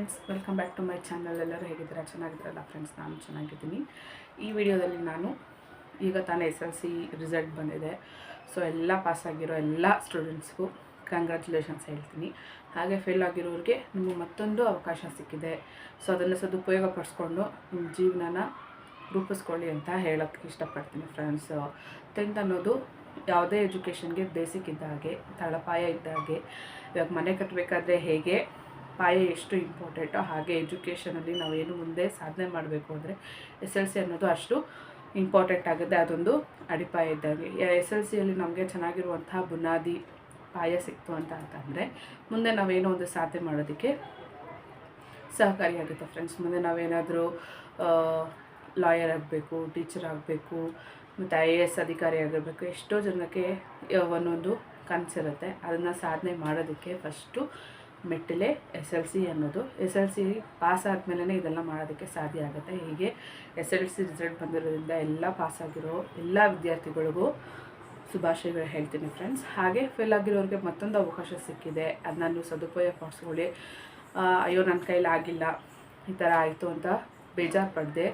Friends, welcome back to my channel. ಎಲ್ಲರೂ ಹೇಗಿದ್ದೀರಾ? ಚೆನ್ನಾಗಿದ್ದೀರಲ್ಲ ಫ್ರೆಂಡ್ಸ್? ನಾನು ಚೆನ್ನಾಗಿದ್ದೀನಿ. ಈ ವಿಡಿಯೋದಲ್ಲಿ ನಾನು ಈಗ ತಾನೇ SLC ರಿಸಲ್ಟ್ ಬಂದಿದೆ. ಸೊ ಎಲ್ಲ ಪಾಸಾಗಿರೋ ಎಲ್ಲ ಸ್ಟೂಡೆಂಟ್ಸ್ಗೂ ಕಂಗ್ರ್ಯಾಚುಲೇಷನ್ಸ್ ಹೇಳ್ತೀನಿ. ಹಾಗೆ ಫೇಲ್ ಆಗಿರೋರಿಗೆ ನಿಮಗೆ ಮತ್ತೊಂದು ಅವಕಾಶ ಸಿಕ್ಕಿದೆ. ಸೊ ಅದನ್ನು ಸದುಪಯೋಗ ಪಡಿಸ್ಕೊಂಡು ನಿಮ್ಮ ಜೀವನನ ರೂಪಿಸ್ಕೊಳ್ಳಿ ಅಂತ ಹೇಳೋಕ್ಕೆ ಇಷ್ಟಪಡ್ತೀನಿ ಫ್ರೆಂಡ್ಸ್. 10th ಅನ್ನೋದು ಯಾವುದೇ ಎಜುಕೇಷನ್ಗೆ ಬೇಸಿಕ್ ಇದ್ದ ಹಾಗೆ, ತಳಪಾಯ ಇದ್ದ ಹಾಗೆ. ಇವಾಗ ಮನೆ ಕಟ್ಟಬೇಕಾದ್ರೆ ಹೇಗೆ ಪಾಯ ಎಷ್ಟು ಇಂಪಾರ್ಟೆಂಟೋ ಹಾಗೆ ಎಜುಕೇಷನಲ್ಲಿ ನಾವೇನು ಮುಂದೆ ಸಾಧನೆ ಮಾಡಬೇಕು ಅಂದರೆ SLC ಅನ್ನೋದು ಅಷ್ಟು ಇಂಪಾರ್ಟೆಂಟ್ ಆಗುತ್ತೆ. ಅದೊಂದು ಅಡಿಪಾಯ ಇದ್ದಾಗೆ. SLCಯಲ್ಲಿ ನಮಗೆ ಚೆನ್ನಾಗಿರುವಂತಹ ಬುನಾದಿ ಪಾಯ ಸಿಕ್ತು ಅಂತಂದರೆ ಮುಂದೆ ನಾವೇನೋ ಒಂದು ಸಾಧನೆ ಮಾಡೋದಕ್ಕೆ ಸಹಕಾರಿಯಾಗುತ್ತೆ ಫ್ರೆಂಡ್ಸ್. ಮುಂದೆ ನಾವೇನಾದರೂ ಲಾಯರ್ ಆಗಬೇಕು, ಟೀಚರ್ ಆಗಬೇಕು, ಮತ್ತು IAS ಅಧಿಕಾರಿ ಆಗಿರಬೇಕು. ಎಷ್ಟೋ ಜನಕ್ಕೆ ಒಂದೊಂದು ಕನಸಿರುತ್ತೆ. ಅದನ್ನು ಸಾಧನೆ ಮಾಡೋದಕ್ಕೆ ಫಸ್ಟು ಮೆಟ್ಟಿಲೆ SLC ಅನ್ನೋದು. SLC ಪಾಸ್ ಆದಮೇಲೆ ಇದೆಲ್ಲ ಮಾಡೋದಕ್ಕೆ ಸಾಧ್ಯ ಆಗುತ್ತೆ. ಹೀಗೆ SLC ರಿಸಲ್ಟ್ ಬಂದಿರೋದ್ರಿಂದ ಎಲ್ಲ ಪಾಸಾಗಿರೋ ಎಲ್ಲ ವಿದ್ಯಾರ್ಥಿಗಳಿಗೂ ಶುಭಾಶಯಗಳು ಹೇಳ್ತೀನಿ ಫ್ರೆಂಡ್ಸ್. ಹಾಗೆ ಫೇಲ್ ಆಗಿರೋರಿಗೆ ಮತ್ತೊಂದು ಅವಕಾಶ ಸಿಕ್ಕಿದೆ. ಅದನ್ನ ನೀವು ಸದುಪಯೋಗ ಪಡಿಸ್ಕೊಳ್ಳಿ. ಅಯ್ಯೋ ನನ್ನ ಕೈಲಿ ಆಗಿಲ್ಲ, ಈ ಥರ ಆಯಿತು ಅಂತ ಬೇಜಾರು ಪಡದೆ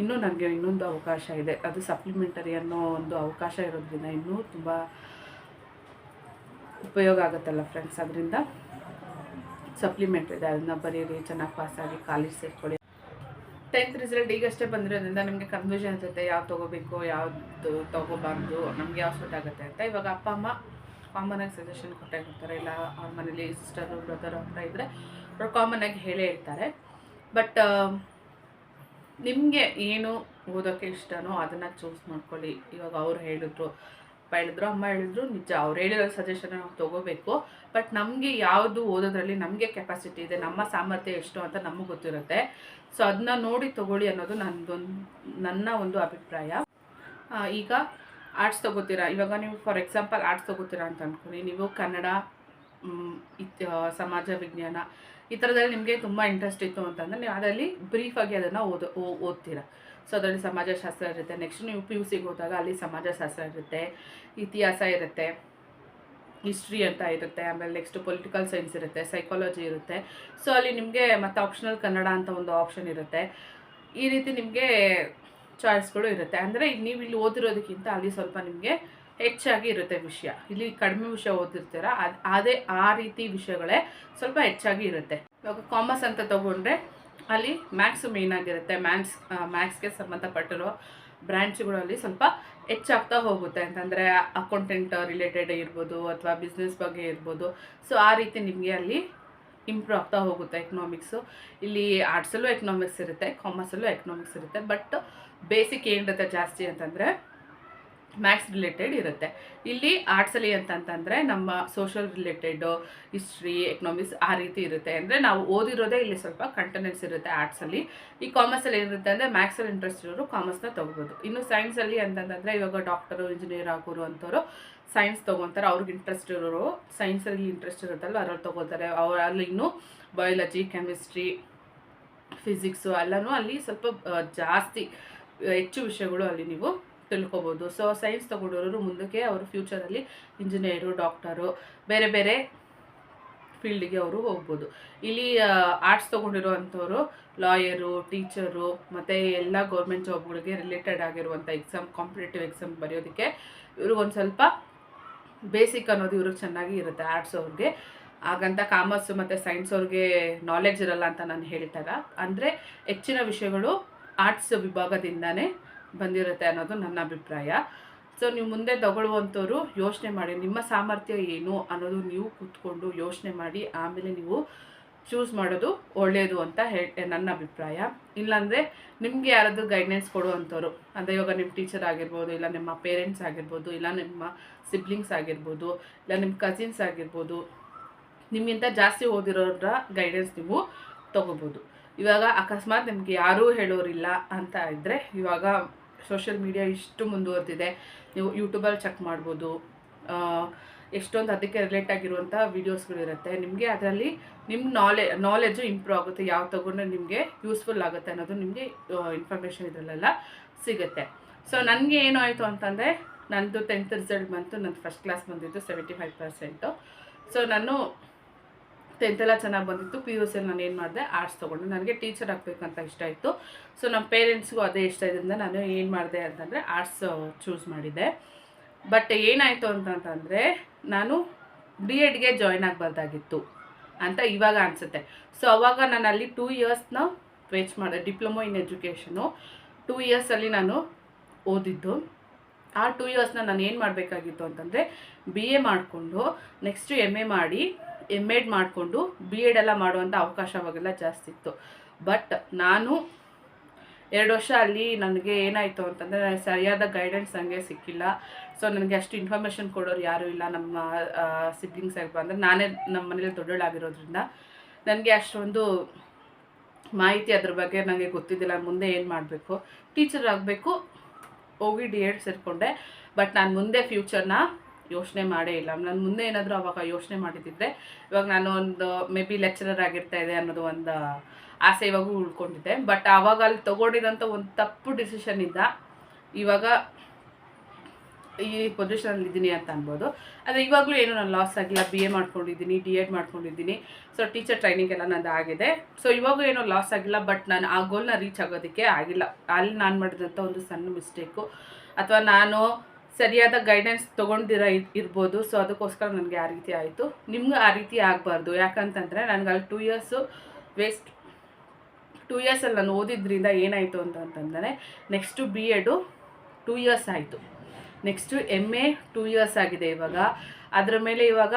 ಇನ್ನೂ ನನಗೆ ಇನ್ನೊಂದು ಅವಕಾಶ ಇದೆ, ಅದು ಸಪ್ಲಿಮೆಂಟರಿ ಅನ್ನೋ ಒಂದು ಅವಕಾಶ ಇರೋದ್ರಿಂದ ಇನ್ನೂ ತುಂಬ ಉಪಯೋಗ ಆಗುತ್ತಲ್ಲ ಫ್ರೆಂಡ್ಸ್. ಅದರಿಂದ ಸಪ್ಲಿಮೆಂಟ್ ಇದೆ, ಅದನ್ನ ಬರೀರಿ, ಚೆನ್ನಾಗಿ ಪಾಸಾಗಿ ಕಾಲೇಜ್ ಸೇರ್ಕೊಳ್ಳಿ. 10th ರಿಸಲ್ಟ್ ಈಗಷ್ಟೇ ಬಂದಿರೋದ್ರಿಂದ ನಿಮಗೆ ಕನ್ಫ್ಯೂಷನ್ ಇರುತ್ತೆ, ಯಾವ್ದು ತೊಗೋಬೇಕು, ಯಾವುದು ತೊಗೋಬಾರ್ದು, ನಮಗೆ ಯಾವ ಸೂಟ್ ಆಗುತ್ತೆ ಅಂತ. ಇವಾಗ ಅಪ್ಪ ಅಮ್ಮ ಕಾಮನಾಗಿ ಸಜೆಷನ್ ಕೊಟ್ಟೇ ಕೊಡ್ತಾರೆ. ಇಲ್ಲ ಅವ್ರ ಮನೇಲಿ ಸಿಸ್ಟರು ಬ್ರದರ್ ಅಂತ ಇದ್ದರೆ ಅವ್ರು ಕಾಮನಾಗಿ ಹೇಳೇ ಇರ್ತಾರೆ. ಬಟ್ ನಿಮಗೆ ಏನು ಓದೋಕ್ಕೆ ಇಷ್ಟನೋ ಅದನ್ನು ಚೂಸ್ ಮಾಡ್ಕೊಳ್ಳಿ. ಇವಾಗ ಅವ್ರು ಹೇಳಿದ್ರು, ಅಮ್ಮ ಹೇಳಿದ್ರು, ನಿಜ, ಅವ್ರು ಹೇಳಿರೋ ಸಜೆಷನ್ ನಾವು ತೊಗೋಬೇಕು. ಬಟ್ ನಮಗೆ ಯಾವುದು ಓದೋದ್ರಲ್ಲಿ ನಮಗೆ ಕೆಪಾಸಿಟಿ ಇದೆ, ನಮ್ಮ ಸಾಮರ್ಥ್ಯ ಎಷ್ಟು ಅಂತ ನಮಗೆ ಗೊತ್ತಿರುತ್ತೆ. ಸೊ ಅದನ್ನ ನೋಡಿ ತೊಗೊಳ್ಳಿ ಅನ್ನೋದು ನನ್ನ ಒಂದು ಅಭಿಪ್ರಾಯ. ಈಗ ಆರ್ಟ್ಸ್ ತೊಗೋತೀರಾ, ಇವಾಗ ನೀವು ಫಾರ್ ಎಕ್ಸಾಂಪಲ್ ಆರ್ಟ್ಸ್ ತೊಗೋತೀರಾ ಅಂತ ಅಂದ್ಕೊಳ್ಳಿ. ನೀವು ಕನ್ನಡ, ಸಮಾಜ ವಿಜ್ಞಾನ ಈ ಥರದಲ್ಲಿ ನಿಮಗೆ ತುಂಬ ಇಂಟ್ರೆಸ್ಟ್ ಇತ್ತು ಅಂತಂದರೆ ನೀವು ಅದರಲ್ಲಿ ಬ್ರೀಫಾಗಿ ಅದನ್ನು ಓದ್ತೀರಾ. ಸೊ ಅದರಲ್ಲಿ ಸಮಾಜಶಾಸ್ತ್ರ ಇರುತ್ತೆ. ನೆಕ್ಸ್ಟ್ ನೀವು PUCಗೆ ಹೋದಾಗ ಅಲ್ಲಿ ಸಮಾಜಶಾಸ್ತ್ರ ಇರುತ್ತೆ, ಇತಿಹಾಸ ಇರುತ್ತೆ, ಹಿಸ್ಟ್ರಿ ಅಂತ ಇರುತ್ತೆ, ಆಮೇಲೆ ನೆಕ್ಸ್ಟ್ ಪೊಲಿಟಿಕಲ್ ಸೈನ್ಸ್ ಇರುತ್ತೆ, ಸೈಕಾಲಜಿ ಇರುತ್ತೆ. ಸೊ ಅಲ್ಲಿ ನಿಮಗೆ ಮತ್ತು ಆಪ್ಷನಲ್ ಕನ್ನಡ ಅಂತ ಒಂದು ಆಪ್ಷನ್ ಇರುತ್ತೆ. ಈ ರೀತಿ ನಿಮಗೆ ಚಾಯ್ಸ್ಗಳು ಇರುತ್ತೆ. ಅಂದರೆ ನೀವು ಇಲ್ಲಿ ಓದಿರೋದಕ್ಕಿಂತ ಅಲ್ಲಿ ಸ್ವಲ್ಪ ನಿಮಗೆ ಹೆಚ್ಚಾಗಿ ಇರುತ್ತೆ ವಿಷಯ. ಇಲ್ಲಿ ಕಡಿಮೆ ವಿಷಯ ಓದಿರ್ತೀರ, ಅದೇ ಆ ರೀತಿ ವಿಷಯಗಳೇ ಸ್ವಲ್ಪ ಹೆಚ್ಚಾಗಿ ಇರುತ್ತೆ. ಇವಾಗ ಕಾಮರ್ಸ್ ಅಂತ ತೊಗೊಂಡ್ರೆ ಅಲ್ಲಿ ಮ್ಯಾಥ್ಸು ಮೇಯ್ನ್ ಆಗಿರುತ್ತೆ. ಮ್ಯಾಥ್ಸ್ಗೆ ಸಂಬಂಧಪಟ್ಟಿರೋ ಬ್ರ್ಯಾಂಚ್ಗಳಲ್ಲಿ ಸ್ವಲ್ಪ ಹೆಚ್ಚಾಗ್ತಾ ಹೋಗುತ್ತೆ. ಅಂತಂದರೆ ಅಕೌಂಟೆಂಟ್ ರಿಲೇಟೆಡ್ ಇರ್ಬೋದು ಅಥವಾ ಬಿಸ್ನೆಸ್ ಬಗ್ಗೆ ಇರ್ಬೋದು. ಸೊ ಆ ರೀತಿ ನಿಮಗೆ ಅಲ್ಲಿ ಇಂಪ್ರೂವ್ ಆಗ್ತಾ ಹೋಗುತ್ತೆ. ಎಕನಾಮಿಕ್ಸು ಇಲ್ಲಿ ಆರ್ಟ್ಸಲ್ಲೂ ಎಕನಾಮಿಕ್ಸ್ ಇರುತ್ತೆ, ಕಾಮರ್ಸಲ್ಲೂ ಎಕನಾಮಿಕ್ಸ್ ಇರುತ್ತೆ. ಬಟ್ ಬೇಸಿಕ್ ಏನಿರುತ್ತೆ ಜಾಸ್ತಿ ಅಂತಂದರೆ ಮ್ಯಾಥ್ಸ್ ರಿಲೇಟೆಡ್ ಇರುತ್ತೆ. ಇಲ್ಲಿ ಆರ್ಟ್ಸಲ್ಲಿ ಅಂತಂತಂದರೆ ನಮ್ಮ ಸೋಷಲ್ ರಿಲೇಟೆಡು, ಹಿಸ್ಟ್ರಿ, ಎಕನಾಮಿಕ್ಸ್ ಆ ರೀತಿ ಇರುತ್ತೆ. ಅಂದರೆ ನಾವು ಓದಿರೋದೇ ಇಲ್ಲಿ ಸ್ವಲ್ಪ ಕಂಟೆನೆನ್ಸ್ ಇರುತ್ತೆ ಆರ್ಟ್ಸಲ್ಲಿ. ಈ ಕಾಮರ್ಸಲ್ಲಿ ಏನಿರುತ್ತೆ ಅಂದರೆ ಮ್ಯಾಥ್ಸಲ್ಲಿ ಇಂಟ್ರೆಸ್ಟ್ ಇರೋರು ಕಾಮರ್ಸ್ನ ತೊಗೋಬೋದು. ಇನ್ನು ಸೈನ್ಸಲ್ಲಿ ಅಂತಂತಂದರೆ ಇವಾಗ ಡಾಕ್ಟರು, ಇಂಜಿನಿಯರ್ ಆಗೋರು ಅಂಥವ್ರು ಸೈನ್ಸ್ ತೊಗೊತಾರೆ. ಅವ್ರಿಗೆ ಇಂಟ್ರೆಸ್ಟ್ ಇರೋರು ಸೈನ್ಸಲ್ಲಿ ಇಂಟ್ರೆಸ್ಟ್ ಇರುತ್ತಲ್ಲ ಅದ್ರಲ್ಲಿ ತೊಗೋತಾರೆ. ಅಲ್ಲಿ ಇನ್ನೂ ಬಯಾಲಜಿ, ಕೆಮಿಸ್ಟ್ರಿ, ಫಿಸಿಕ್ಸು ಎಲ್ಲನೂ ಅಲ್ಲಿ ಸ್ವಲ್ಪ ಜಾಸ್ತಿ ಹೆಚ್ಚು ವಿಷಯಗಳು ಅಲ್ಲಿ ನೀವು ತಿಳ್ಕೊಬೋದು. ಸೊ ಸೈನ್ಸ್ ತೊಗೊಂಡವರು ಮುಂದಕ್ಕೆ ಅವರು ಫ್ಯೂಚರಲ್ಲಿ ಇಂಜಿನಿಯರು, ಡಾಕ್ಟರು, ಬೇರೆ ಬೇರೆ ಫೀಲ್ಡಿಗೆ ಅವರು ಹೋಗ್ಬೋದು. ಇಲ್ಲಿ ಆರ್ಟ್ಸ್ ತೊಗೊಂಡಿರೋ ಅಂಥವ್ರು ಲಾಯರು, ಟೀಚರು ಮತ್ತು ಎಲ್ಲ ಗೌರ್ಮೆಂಟ್ ಜಾಬ್ಗಳಿಗೆ ರಿಲೇಟೆಡ್ ಆಗಿರುವಂಥ ಕಾಂಪಿಟೇಟಿವ್ ಎಕ್ಸಾಮ್ ಬರೆಯೋದಕ್ಕೆ ಇವ್ರಿಗೊಂದು ಸ್ವಲ್ಪ ಬೇಸಿಕ್ ಅನ್ನೋದು ಇವ್ರಿಗೆ ಚೆನ್ನಾಗಿ ಇರುತ್ತೆ ಆರ್ಟ್ಸ್ ಅವ್ರಿಗೆ. ಹಾಗಂತ ಕಾಮರ್ಸ್ ಮತ್ತು ಸೈನ್ಸ್ ಅವ್ರಿಗೆ ನಾಲೆಡ್ಜ್ ಇರಲ್ಲ ಅಂತ ನಾನು ಹೇಳ್ತಾಗ. ಅಂದರೆ ಹೆಚ್ಚಿನ ವಿಷಯಗಳು ಆರ್ಟ್ಸ್ ವಿಭಾಗದಿಂದನೇ ಬಂದಿರುತ್ತೆ ಅನ್ನೋದು ನನ್ನ ಅಭಿಪ್ರಾಯ. ಸೊ ನೀವು ಮುಂದೆ ತಗೊಳ್ಳುವಂಥವ್ರು ಯೋಚನೆ ಮಾಡಿ, ನಿಮ್ಮ ಸಾಮರ್ಥ್ಯ ಏನು ಅನ್ನೋದು ನೀವು ಕೂತ್ಕೊಂಡು ಯೋಚನೆ ಮಾಡಿ ಆಮೇಲೆ ನೀವು ಚೂಸ್ ಮಾಡೋದು ಒಳ್ಳೆಯದು ಅಂತ ನನ್ನ ಅಭಿಪ್ರಾಯ. ಇಲ್ಲಾಂದರೆ ನಿಮಗೆ ಯಾರಾದರೂ ಗೈಡ್ಲೈನ್ಸ್ ಕೊಡುವಂಥವ್ರು, ಅಂದರೆ ಇವಾಗ ನಿಮ್ಮ ಟೀಚರ್ ಆಗಿರ್ಬೋದು, ಇಲ್ಲ ನಿಮ್ಮ ಪೇರೆಂಟ್ಸ್ ಆಗಿರ್ಬೋದು, ಇಲ್ಲ ನಿಮ್ಮ ಸಿಬ್ಲಿಂಗ್ಸ್ ಆಗಿರ್ಬೋದು, ಇಲ್ಲ ನಿಮ್ಮ ಕಸಿನ್ಸ್ ಆಗಿರ್ಬೋದು, ನಿಮಗಿಂತ ಜಾಸ್ತಿ ಓದಿರೋರ ಗೈಡೆನ್ಸ್ ನೀವು ತೊಗೋಬೋದು. ಇವಾಗ ಅಕಸ್ಮಾತ್ ನಿಮಗೆ ಯಾರೂ ಹೇಳೋರಿಲ್ಲ ಅಂತ ಇದ್ದರೆ ಇವಾಗ ಸೋಷಿಯಲ್ ಮೀಡಿಯಾ ಇಷ್ಟು ಮುಂದುವರೆದಿದೆ. ನೀವು ಯೂಟ್ಯೂಬಲ್ಲಿ ಚೆಕ್ ಮಾಡ್ಬೋದು. ಎಷ್ಟೊಂದು ಅದಕ್ಕೆ ರಿಲೇಟ್ ಆಗಿರುವಂಥ ವೀಡಿಯೋಸ್ಗಳಿರುತ್ತೆ. ನಿಮಗೆ ಅದರಲ್ಲಿ ನಿಮ್ಮ ನಾಲೆಡ್ಜು ಇಂಪ್ರೂವ್ ಆಗುತ್ತೆ. ಯಾವ ತೊಗೊಂಡ್ರೆ ನಿಮಗೆ ಯೂಸ್ಫುಲ್ ಆಗುತ್ತೆ ಅನ್ನೋದು ನಿಮಗೆ ಇನ್ಫಾರ್ಮೇಷನ್ ಇದರಲ್ಲೆಲ್ಲ ಸಿಗುತ್ತೆ. ಸೊ ನನಗೆ ಏನು ಆಯಿತು ಅಂತಂದರೆ ನಂದು 10th ರಿಸಲ್ಟ್ ಬಂತು. ನನ್ನ ಫಸ್ಟ್ ಕ್ಲಾಸ್ ಬಂದಿದ್ದು 75%. ಸೊ ನಾನು 10th ಚೆನ್ನಾಗಿ ಬಂದಿತ್ತು. PUC ನಾನು ಏನು ಮಾಡಿದೆ, ಆರ್ಟ್ಸ್ ತೊಗೊಂಡೆ. ನನಗೆ ಟೀಚರ್ ಆಗಬೇಕಂತ ಇಷ್ಟ ಇತ್ತು. ಸೊ ನಮ್ಮ ಪೇರೆಂಟ್ಸ್ಗೂ ಅದೇ ಇಷ್ಟ ಇದರಿಂದ ನಾನು ಏನು ಮಾಡಿದೆ ಅಂತಂದರೆ ಆರ್ಟ್ಸ್ ಚೂಸ್ ಮಾಡಿದ್ದೆ. ಬಟ್ ಏನಾಯಿತು ಅಂತಂತಂದರೆ ನಾನು BEdಗೆ ಜಾಯ್ನ್ ಆಗಬಾರ್ದಾಗಿತ್ತು ಅಂತ ಇವಾಗ ಅನಿಸುತ್ತೆ. ಸೊ ಅವಾಗ ನಾನು ಅಲ್ಲಿ 2 ಇಯರ್ಸ್ನ ವೇಸ್ಟ್ ಮಾಡಿದೆ. ಡಿಪ್ಲೊಮೊ ಇನ್ ಎಜುಕೇಷನು 2 ಇಯರ್ಸಲ್ಲಿ ನಾನು ಓದಿದ್ದು. ಆ 2 ಇಯರ್ಸ್ನ ನಾನು ಏನು ಮಾಡಬೇಕಾಗಿತ್ತು ಅಂತಂದರೆ BA ಮಾಡಿಕೊಂಡು ನೆಕ್ಸ್ಟು MA ಮಾಡಿ MEd ಮಾಡಿಕೊಂಡು BEd ಎಲ್ಲ ಮಾಡುವಂಥ ಅವಕಾಶ ಅವಾಗೆಲ್ಲ ಜಾಸ್ತಿ ಇತ್ತು. ಬಟ್ ನಾನು 2 ವರ್ಷ ಅಲ್ಲಿ ನನಗೆ ಏನಾಯಿತು ಅಂತಂದರೆ ಸರಿಯಾದ ಗೈಡೆನ್ಸ್ ನನಗೆ ಸಿಕ್ಕಿಲ್ಲ. ಸೊ ನನಗೆ ಅಷ್ಟು ಇನ್ಫಾರ್ಮೇಷನ್ ಕೊಡೋರು ಯಾರೂ ಇಲ್ಲ. ನಮ್ಮ ಸಿಬ್ಲಿಂಗ್ಸ್ ಆಗಿ ಬಂದರೆ ನಾನೇ ನಮ್ಮ ಮನೇಲಿ ದೊಡ್ಡೋಳಾಗಿರೋದ್ರಿಂದ ನನಗೆ ಅಷ್ಟೊಂದು ಮಾಹಿತಿ ಅದ್ರ ಬಗ್ಗೆ ನನಗೆ ಗೊತ್ತಿದ್ದಿಲ್ಲ. ಮುಂದೆ ಏನು ಮಾಡಬೇಕು, ಟೀಚರ್ ಆಗಬೇಕು, ಹೋಗಿ DEd ಸೇರಿಕೊಂಡೆ. ಬಟ್ ನಾನು ಮುಂದೆ ಫ್ಯೂಚರ್ನ ಯೋಚನೆ ಮಾಡೇ ಇಲ್ಲ. ನಾನು ಮುಂದೆ ಏನಾದರೂ ಅವಾಗ ಯೋಚನೆ ಮಾಡಿದ್ದಿದ್ರೆ ಇವಾಗ ನಾನು ಒಂದು ಮೇ ಬಿ ಲೆಕ್ಚರರ್ ಆಗಿರ್ತಾಯಿದೆ ಅನ್ನೋದು ಒಂದು ಆಸೆ ಇವಾಗೂ ಉಳ್ಕೊಂಡಿದ್ದೆ. ಬಟ್ ಆವಾಗ ಅಲ್ಲಿ ತೊಗೊಂಡಿರೋಂಥ ಒಂದು ತಪ್ಪು ಡಿಸಿಷನಿಂದ ಇವಾಗ ಈ ಪೊಸಿಷನಲ್ಲಿ ಇದ್ದೀನಿ ಅಂತ ಅನ್ಬೋದು. ಆದರೆ ಇವಾಗಲೂ ಏನೂ ನಾನು ಲಾಸ್ ಆಗಿಲ್ಲ. BA ಮಾಡ್ಕೊಂಡಿದ್ದೀನಿ, DEd ಮಾಡ್ಕೊಂಡಿದ್ದೀನಿ. ಸೊ ಟೀಚರ್ ಟ್ರೈನಿಂಗ್ ಎಲ್ಲ ನಂದು ಆಗಿದೆ. ಸೊ ಇವಾಗೂ ಏನೂ ಲಾಸ್ ಆಗಿಲ್ಲ. ಬಟ್ ನಾನು ಆ ಗೋಲ್ನ ರೀಚ್ ಆಗೋದಕ್ಕೆ ಆಗಿಲ್ಲ. ಅಲ್ಲಿ ನಾನು ಮಾಡಿದಂಥ ಒಂದು ಸಣ್ಣ ಮಿಸ್ಟೇಕು ಅಥವಾ ನಾನು ಸರಿಯಾದ ಗೈಡೆನ್ಸ್ ತೊಗೊಂಡಿರೋ ಇರ್ಬೋದು. ಸೊ ಅದಕ್ಕೋಸ್ಕರ ನನಗೆ ಆ ರೀತಿ ಆಯಿತು. ನಿಮ್ಗೆ ಆ ರೀತಿ ಆಗಬಾರ್ದು. ಯಾಕಂತಂದರೆ ನನಗೆ ಅಲ್ಲಿ 2 ಇಯರ್ಸು ವೇಸ್ಟ್. 2 ಇಯರ್ಸಲ್ಲಿ ನಾನು ಓದಿದ್ರಿಂದ ಏನಾಯಿತು ಅಂತಂದರೆ ನೆಕ್ಸ್ಟು BEd 2 ಇಯರ್ಸ್ ಆಯಿತು. ನೆಕ್ಸ್ಟು MA 2 ಇಯರ್ಸ್ ಆಗಿದೆ ಇವಾಗ. ಅದರ ಮೇಲೆ ಇವಾಗ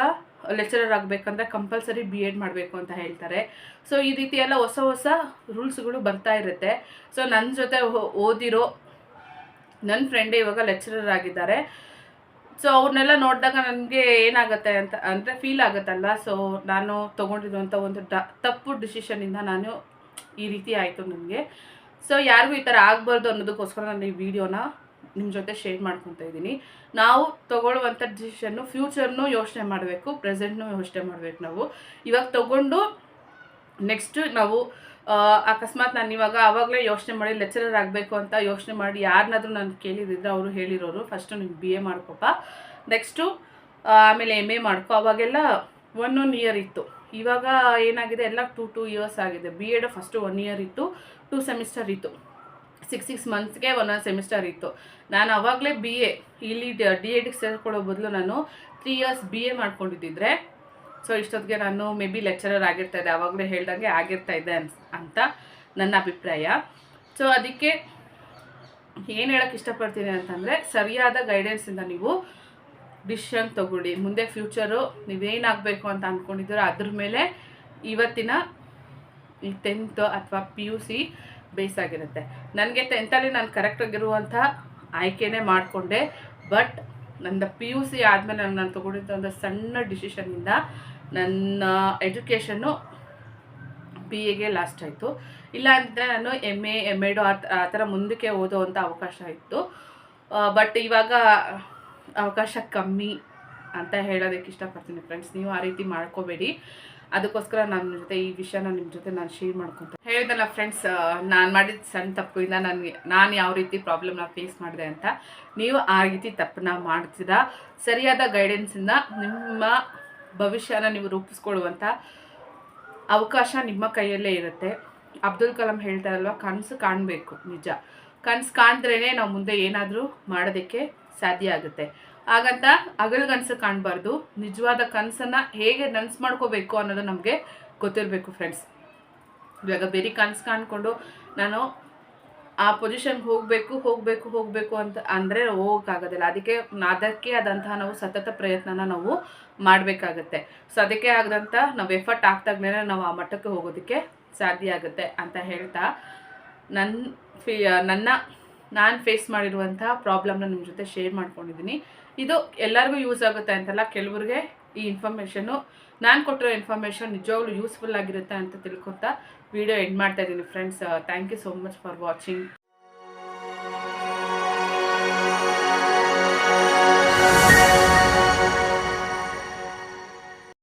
ಲೆಕ್ಚರರ್ ಆಗಬೇಕಂದ್ರೆ ಕಂಪಲ್ಸರಿ BEd ಮಾಡಬೇಕು ಅಂತ ಹೇಳ್ತಾರೆ. ಸೊ ಈ ರೀತಿ ಎಲ್ಲ ಹೊಸ ಹೊಸ ರೂಲ್ಸ್ಗಳು ಬರ್ತಾ ಇರುತ್ತೆ. ಸೊ ನನ್ನ ಜೊತೆ ಓದಿರೋ ನನ್ನ ಫ್ರೆಂಡೇ ಇವಾಗ ಲೆಕ್ಚರರ್ ಆಗಿದ್ದಾರೆ. ಸೊ ಅವ್ರನ್ನೆಲ್ಲ ನೋಡಿದಾಗ ನನಗೆ ಏನಾಗುತ್ತೆ ಅಂತ ಅಂದರೆ ಫೀಲ್ ಆಗುತ್ತಲ್ಲ. ಸೊ ನಾನು ತೊಗೊಂಡಿರುವಂಥ ಒಂದು ತಪ್ಪು ಡಿಸಿಷನಿಂದ ನಾನು ಈ ರೀತಿ ಆಯಿತು ನನಗೆ. ಸೊ ಯಾರಿಗೂ ಈ ಥರ ಆಗಬಾರ್ದು ಅನ್ನೋದಕ್ಕೋಸ್ಕರ ನಾನು ಈ ವಿಡಿಯೋನ ನಿಮ್ಮ ಜೊತೆ ಶೇರ್ ಮಾಡ್ಕೊತಾ ಇದ್ದೀನಿ. ನಾವು ತೊಗೊಳ್ಳುವಂಥ ಡಿಸಿಷನ್ನು ಫ್ಯೂಚರ್ನೂ ಯೋಚನೆ ಮಾಡಬೇಕು, ಪ್ರೆಸೆಂಟ್ನೂ ಯೋಚನೆ ಮಾಡಬೇಕು. ನಾವು ಇವಾಗ ತೊಗೊಂಡು ನೆಕ್ಸ್ಟು ನಾವು ಅಕಸ್ಮಾತ್ ನಾನು ಇವಾಗ ಆವಾಗಲೇ ಯೋಚನೆ ಮಾಡಿ ಲೆಕ್ಚರರ್ ಆಗಬೇಕು ಅಂತ ಯೋಚನೆ ಮಾಡಿ ಯಾರನ್ನಾದ್ರೂ ನಾನು ಕೇಳಿದಿದ್ರೆ ಅವರು ಹೇಳಿರೋರು ಫಸ್ಟು ನೀನು BA ಮಾಡ್ಕೊಪ್ಪ, ನೆಕ್ಸ್ಟು ಆಮೇಲೆ MA ಮಾಡ್ಕೊ. ಅವಾಗೆಲ್ಲ 1 ಇಯರ್ ಇತ್ತು. ಇವಾಗ ಏನಾಗಿದೆ ಎಲ್ಲ 2 ಇಯರ್ಸ್ ಆಗಿದೆ. BEd ಫಸ್ಟು 1 ಇಯರ್ ಇತ್ತು, 2 ಸೆಮಿಸ್ಟರ್ ಇತ್ತು. 6 ಮಂತ್ಸ್ಗೆ 1 ಸೆಮಿಸ್ಟರ್ ಇತ್ತು. ನಾನು ಆವಾಗಲೇ BA ಇಲ್ಲಿ DEdಗೆ ಸೇರಿಕೊಳ್ಳೋ ಬದಲು ನಾನು 3 ಇಯರ್ಸ್ BA ಮಾಡ್ಕೊಂಡಿದ್ದಿದ್ರೆ ಸೊ ಇಷ್ಟೊತ್ತಿಗೆ ನಾನು ಮೇ ಬಿ ಲೆಕ್ಚರರ್ ಆಗಿರ್ತಾಯಿದ್ದೆ. ಆವಾಗಲೇ ಹೇಳ್ದಂಗೆ ಆಗಿರ್ತಾಯಿದ್ದೆ ಅಂತ ನನ್ನ ಅಭಿಪ್ರಾಯ. ಸೊ ಅದಕ್ಕೆ ಏನು ಹೇಳೋಕ್ಕೆ ಇಷ್ಟಪಡ್ತೀನಿ ಅಂತಂದರೆ ಸರಿಯಾದ ಗೈಡೆನ್ಸಿಂದ ನೀವು ಡಿಸಿಷನ್ ತೊಗೊಳ್ಳಿ. ಮುಂದೆ ಫ್ಯೂಚರು ನೀವೇನಾಗಬೇಕು ಅಂತ ಅಂದ್ಕೊಂಡಿದ್ದೀರೋ ಅದ್ರ ಮೇಲೆ ಇವತ್ತಿನ ಈ 10th ಅಥವಾ PUC ಬೇಸ್ ಆಗಿರುತ್ತೆ. ನನಗೆ 10th ನಾನು ಕರೆಕ್ಟಾಗಿರುವಂಥ ಆಯ್ಕೆನೇ ಮಾಡಿಕೊಂಡೆ. ಬಟ್ ನನ್ನ PUC ಆದಮೇಲೆ ನಾನು ತೊಗೊಂಡಿದ್ದ ಒಂದು ಸಣ್ಣ ಡಿಸಿಷನಿಂದ ನನ್ನ ಎಜುಕೇಷನ್ನು BAಗೆ ಲಾಸ್ಟ್ ಆಯಿತು. ಇಲ್ಲ ಅಂದರೆ ನಾನು MA MEd ಆ ಥರ ಮುಂದಕ್ಕೆ ಓದೋವಂಥ ಅವಕಾಶ ಇತ್ತು. ಬಟ್ ಇವಾಗ ಅವಕಾಶ ಕಮ್ಮಿ ಅಂತ ಹೇಳೋದಕ್ಕೆ ಇಷ್ಟಪಡ್ತೀನಿ ಫ್ರೆಂಡ್ಸ್. ನೀವು ಆ ರೀತಿ ಮಾಡ್ಕೋಬೇಡಿ. ಅದಕ್ಕೋಸ್ಕರ ನನ್ನ ಜೊತೆ ಈ ವಿಷಯನ ನಿಮ್ಮ ಜೊತೆ ನಾನು ಶೇರ್ ಮಾಡ್ಕೊತೀನಿ. ಹೇಳಿದಲ್ಲ ಫ್ರೆಂಡ್ಸ್, ನಾನು ಮಾಡಿದ ಸಣ್ಣ ತಪ್ಪಿಂದ ನಾನು ಯಾವ ರೀತಿ ಪ್ರಾಬ್ಲಮ್ನ ಫೇಸ್ ಮಾಡಿದೆ ಅಂತ. ನೀವು ಆ ರೀತಿ ತಪ್ಪನ್ನ ಮಾಡ್ತೀರಾ. ಸರಿಯಾದ ಗೈಡೆನ್ಸಿಂದ ನಿಮ್ಮ ಭವಿಷ್ಯನ ನೀವು ರೂಪಿಸ್ಕೊಳ್ಳುವಂಥ ಅವಕಾಶ ನಿಮ್ಮ ಕೈಯಲ್ಲೇ ಇರುತ್ತೆ. ಅಬ್ದುಲ್ ಕಲಾಂ ಹೇಳ್ತಾರಲ್ವ, ಕನಸು ಕಾಣಬೇಕು. ನಿಜ, ಕನಸು ಕಾಣಿದ್ರೇ ನಾವು ಮುಂದೆ ಏನಾದರೂ ಮಾಡೋದಕ್ಕೆ ಸಾಧ್ಯ ಆಗುತ್ತೆ. ಹಾಗಂತ ಹಗಲ್ಗನಸು ಕಾಣಬಾರ್ದು. ನಿಜವಾದ ಕನಸನ್ನು ಹೇಗೆ ನನಸು ಮಾಡ್ಕೋಬೇಕು ಅನ್ನೋದು ನಮಗೆ ಗೊತ್ತಿರಬೇಕು ಫ್ರೆಂಡ್ಸ್. ಇವಾಗ ಬೇರೆ ಕನಸು ಕಾಣ್ಕೊಂಡು ನಾನು ಆ ಪೊಸಿಷನ್ಗೆ ಹೋಗಬೇಕು ಅಂತ ಅಂದರೆ ಹೋಗೋಕ್ಕಾಗೋದಿಲ್ಲ. ಅದಕ್ಕೆ ಆದಂತಹ ನಾವು ಸತತ ಪ್ರಯತ್ನನ ನಾವು ಮಾಡಬೇಕಾಗತ್ತೆ. ಸೊ ಅದಕ್ಕೆ ಆದಂಥ ನಾವು ಎಫರ್ಟ್ ಆಗ್ದಾಗ್ಲೇ ನಾವು ಆ ಮಟ್ಟಕ್ಕೆ ಹೋಗೋದಕ್ಕೆ ಸಾಧ್ಯ ಆಗುತ್ತೆ ಅಂತ ಹೇಳ್ತಾ ನಾನು ಫೇಸ್ ಮಾಡಿರುವಂಥ ಪ್ರಾಬ್ಲಮ್ನ ನಿಮ್ಮ ಜೊತೆ ಶೇರ್ ಮಾಡ್ಕೊಂಡಿದ್ದೀನಿ. ಇದು ಎಲ್ಲರಿಗೂ ಯೂಸ್ ಆಗುತ್ತೆ ಅಂತಲ್ಲ, ಕೆಲವ್ರಿಗೆ ಈ ಇನ್ಫಾರ್ಮೇಷನು ನಾನು ಕೊಟ್ಟಿರೋ ಇನ್ಫಾರ್ಮೇಷನ್ ನಿಜವಾಗ್ಲೂ ಯೂಸ್ಫುಲ್ ಆಗಿರುತ್ತೆ ಅಂತ ತಿಳ್ಕೊತಾ ವಿಡಿಯೋ ಎಂಡ್ ಮಾಡ್ತಾ ಇದ್ದೀನಿ friends. Thank you so much for watching.